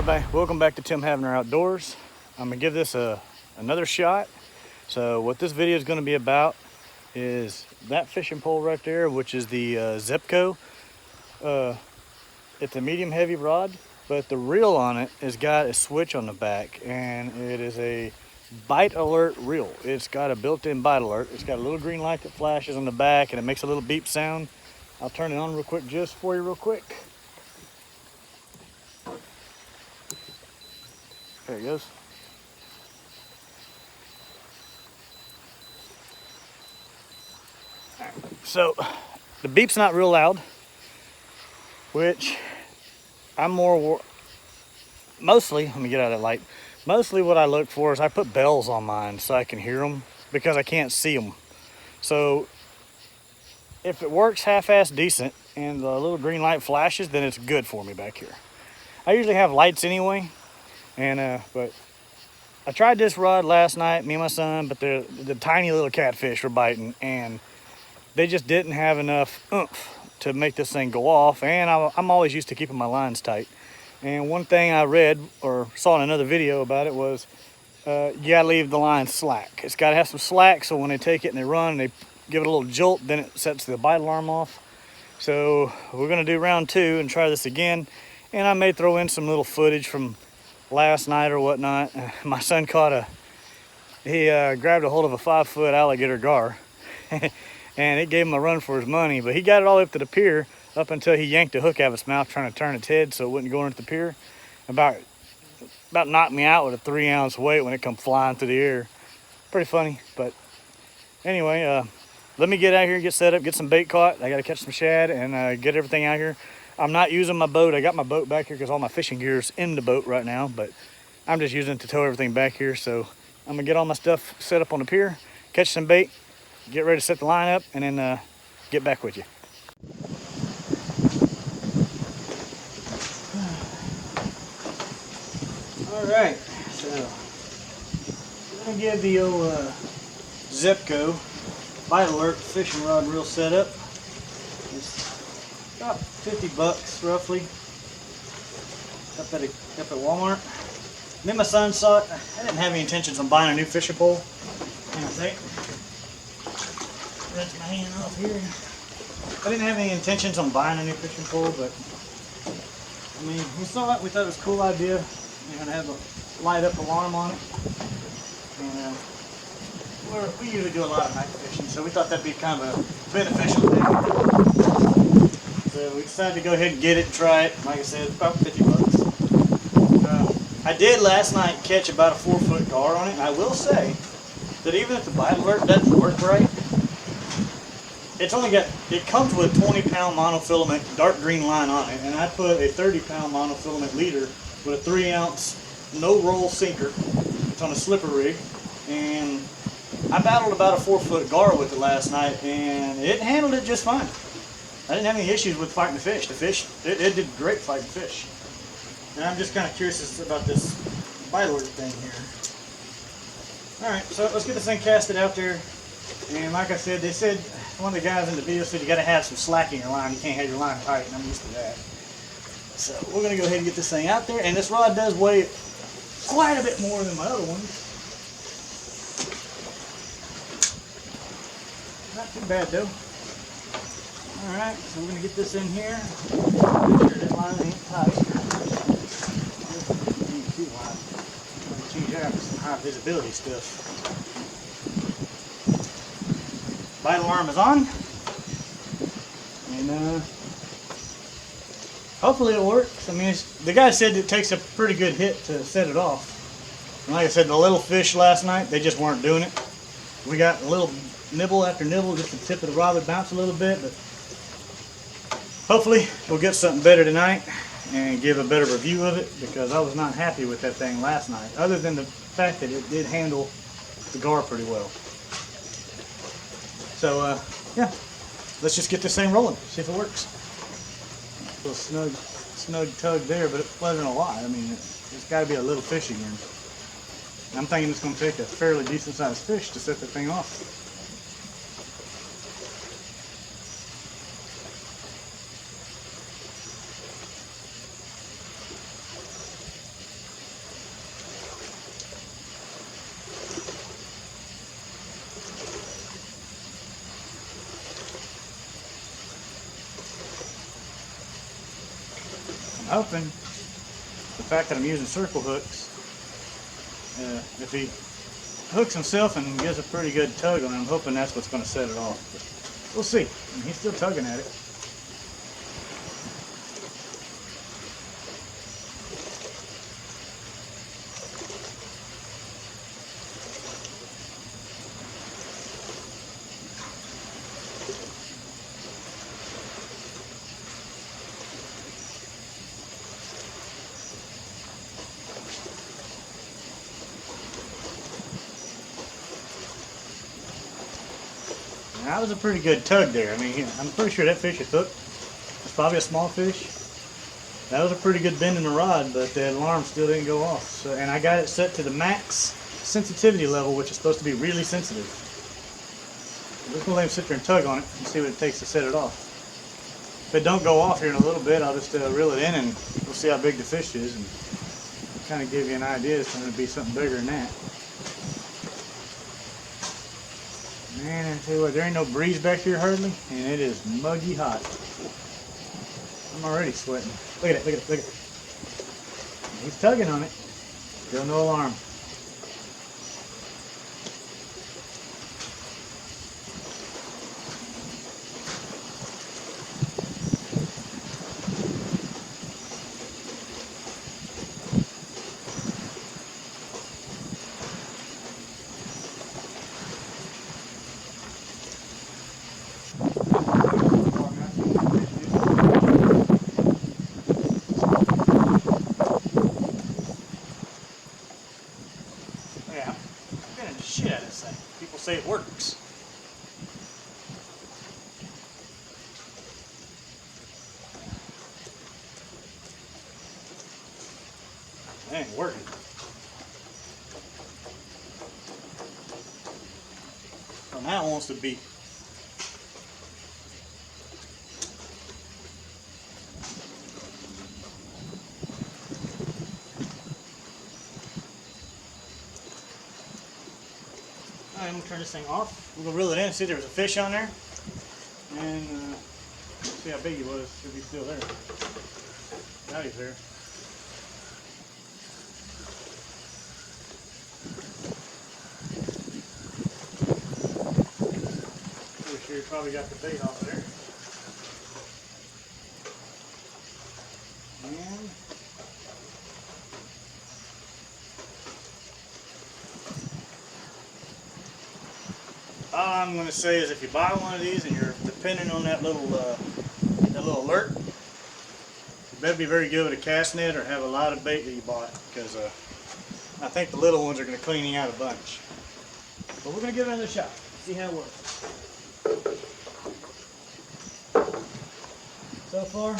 everybody, welcome back to Tim Havner Outdoors. I'm gonna give this another shot. So what this video is gonna be about is that fishing pole right there, which is the Zebco. It's a medium heavy rod, but the reel on it has got a switch on the back, and it is a bite alert reel. It's got a built-in bite alert. It's got a little green light that flashes on the back, and it makes a little beep sound. I'll turn it on real quick just for you real quick. There it goes. Right. So the beep's not real loud, which I'm mostly, let me get out of that light. Mostly what I look for is I put bells on mine so I can hear them because I can't see them. So if it works half-assed decent and the little green light flashes, then it's good for me back here. I usually have lights anyway. But I tried this rod last night, me and my son, but the tiny little catfish were biting, and they just didn't have enough oomph to make this thing go off. And I'm always used to keeping my lines tight. And one thing I read or saw in another video about it was you gotta leave the line slack. It's gotta have some slack, so when they take it and they run and they give it a little jolt, then it sets the bite alarm off. So we're gonna do round 2 and try this again. And I may throw in some little footage from last night or whatnot. My son caught he grabbed a hold of a 5-foot alligator gar and it gave him a run for his money, but he got it all up to the pier up until he yanked a hook out of its mouth trying to turn its head so it wouldn't go into the pier. About knocked me out with a 3-ounce weight when it come flying through the air. Pretty funny. But anyway, let me get out here, get set up, get some bait caught. I gotta catch some shad and get everything out here. I'm not using my boat. I got my boat back here because all my fishing gear is in the boat right now, but I'm just using it to tow everything back here. So I'm gonna get all my stuff set up on the pier, catch some bait, get ready to set the line up, and then get back with you. All right, so I'm gonna give the old Zebco bite alert fishing rod reel set up. About 50 bucks roughly. Up at Walmart. Me and my son saw it. I didn't have any intentions on buying a new fishing pole. And I think rinse my hand off here. I didn't have any intentions on buying a new fishing pole, but I mean, we saw it. We thought it was a cool idea. You're gonna have a light up alarm on it. And we usually do a lot of night fishing, so we thought that'd be kind of a beneficial thing. So we decided to go ahead and get it and try it. Like I said, it's about 50 bucks. I did last night catch about a 4-foot gar on it. And I will say that even if the bite alert doesn't work right, it comes with a 20-pound monofilament dark green line on it. And I put a 30-pound monofilament leader with a 3-ounce no-roll sinker. It's on a slipper rig. And I battled about a 4-foot gar with it last night, and it handled it just fine. I didn't have any issues with fighting the fish. It did great fighting fish. And I'm just kind of curious about this bite alert thing here. Alright, so let's get this thing casted out there. And like I said, they said, one of the guys in the video said you got to have some slack in your line. You can't have your line tight, and I'm used to that. So we're going to go ahead and get this thing out there. And this rod does weigh quite a bit more than my other one. Not too bad though. Alright, so we're going to get this in here. Make sure that line ain't tight. Ain't too wide. I'm going to change out some high visibility stuff. Bite alarm is on. And hopefully it works. I mean, the guy said it takes a pretty good hit to set it off. And like I said, the little fish last night, they just weren't doing it. We got a little nibble after nibble, just the tip of the rod would bounce a little bit, but hopefully we'll get something better tonight and give a better review of it, because I was not happy with that thing last night, other than the fact that it did handle the gar pretty well. So yeah, let's just get this thing rolling, see if it works. A little snug tug there, but it wasn't a lot. I mean, it's got to be a little fish again. I'm thinking it's going to take a fairly decent sized fish to set the thing off. hoping the fact that I'm using circle hooks, if he hooks himself and gives a pretty good tug on it, I'm hoping that's what's going to set it off. But we'll see. I mean, he's still tugging at it. That was a pretty good tug there. I mean, I'm pretty sure that fish is hooked. It's probably a small fish. That was a pretty good bend in the rod, but the alarm still didn't go off. So, and I got it set to the max sensitivity level, which is supposed to be really sensitive. I'm just gonna let him sit there and tug on it and see what it takes to set it off. If it don't go off here in a little bit, I'll just reel it in and we'll see how big the fish is and kind of give you an idea. It's going to be something bigger than that. Man, I tell you what, there ain't no breeze back here hardly, and it is muggy hot. I'm already sweating. Look at it, look at it, look at it. He's tugging on it. Still no alarm. Yeah, I'm getting the shit out of this thing. People say it works. It ain't working. So now it wants to be. I'm gonna turn this thing off. We're gonna reel it in and see if there was a fish on there. And see how big he was. Should be still there. Now he's there. Pretty sure he probably got the bait off of there. And all I'm going to say is if you buy one of these and you're depending on that little alert, you better be very good with a cast net or have a lot of bait that you bought, because I think the little ones are going to clean you out a bunch. But we're going to give it another shot, see how it works. So far,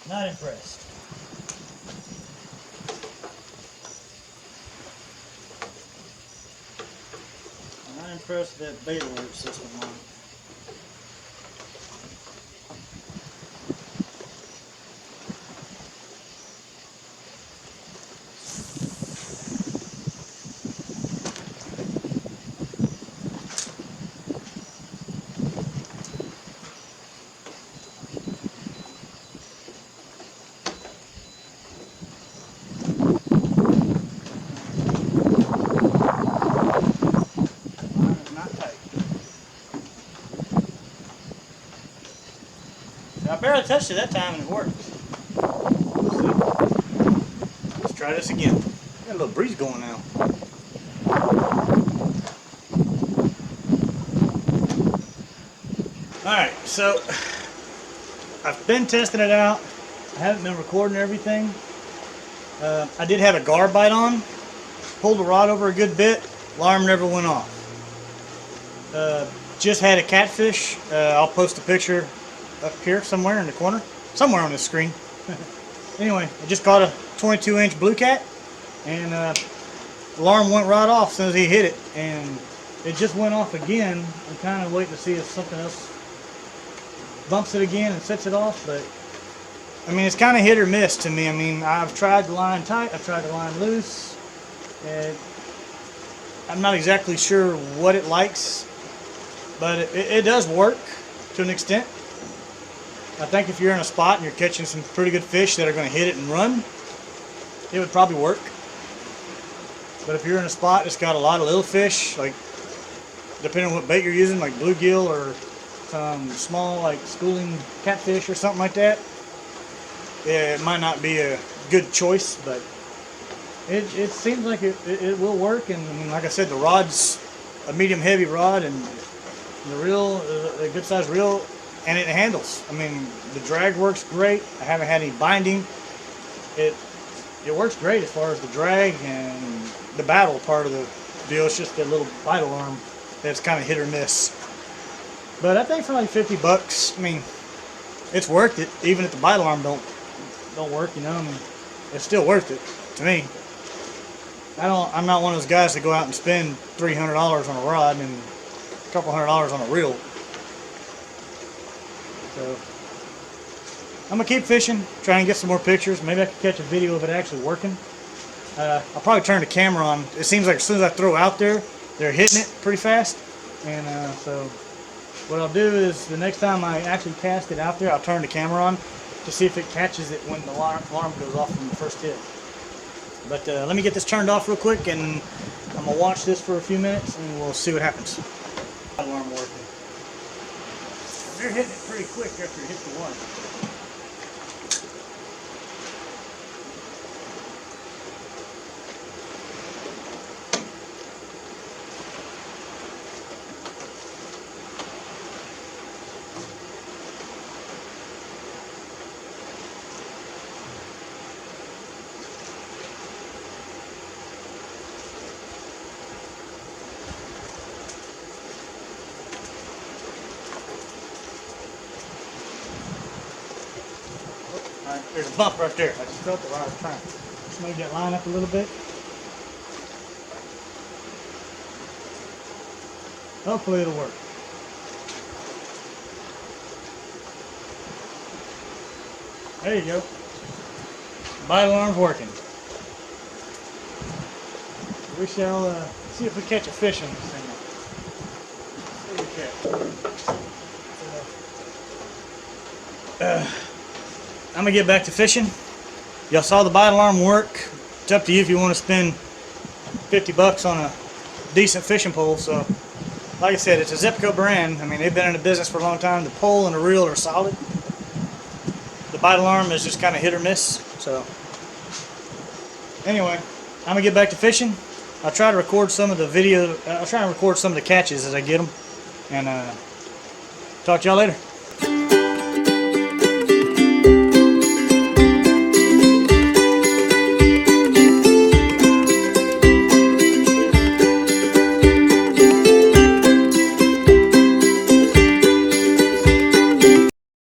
not impressed. I'm not impressed with that bait alert system on it. I barely touched it that time and it worked. Let's try this again. Got a little breeze going now. Alright, so I've been testing it out. I haven't been recording everything. I did have a gar bite on. Pulled the rod over a good bit. Alarm never went off. Just had a catfish. I'll post a picture up here somewhere in the corner, somewhere on this screen. Anyway, I just caught a 22-inch blue cat, and the alarm went right off as soon as he hit it, and it just went off again. I'm kind of waiting to see if something else bumps it again and sets it off, but I mean, it's kind of hit or miss to me. I mean, I've tried the line tight, I've tried the line loose, and I'm not exactly sure what it likes, but it does work to an extent. I think if you're in a spot and you're catching some pretty good fish that are going to hit it and run, it would probably work. But if you're in a spot that's got a lot of little fish, like depending on what bait you're using, like bluegill or some small like schooling catfish or something like that, yeah, it might not be a good choice, but it seems like it will work. And I mean, like I said, the rod's a medium heavy rod, and the reel, a good size reel, and it handles. I mean, the drag works great. I haven't had any binding. It works great as far as the drag and the battle part of the deal. It's just that little bite alarm that's kind of hit or miss. But I think for like 50 bucks, I mean, it's worth it. Even if the bite alarm don't work, you know, I mean, it's still worth it to me. I'm not one of those guys that go out and spend $300 on a rod and a couple $100 on a reel. So I'm gonna keep fishing, try and get some more pictures. Maybe I can catch a video of it actually working. I'll probably turn the camera on. It seems like as soon as I throw out there, they're hitting it pretty fast. And so what I'll do is the next time I actually cast it out there, I'll turn the camera on to see if it catches it when the alarm goes off from the first hit. But let me get this turned off real quick, and I'm gonna watch this for a few minutes, and we'll see what happens. Alarm working. They're hitting it pretty quick after you hit the one. Alright, there's a bump right there. I just felt it while I was trying. Just move that line up a little bit. Hopefully it'll work. There you go. Bite alarm's working. We shall see if we catch a fish on this thing. I'm gonna get back to fishing. Y'all saw the bite alarm work. It's up to you if you want to spend 50 bucks on a decent fishing pole. So, like I said, it's a Zebco brand. I mean, they've been in the business for a long time. The pole and the reel are solid. The bite alarm is just kind of hit or miss. So, anyway, I'm gonna get back to fishing. I'll try to record some of the video. I'll try and record some of the catches as I get them. And talk to y'all later.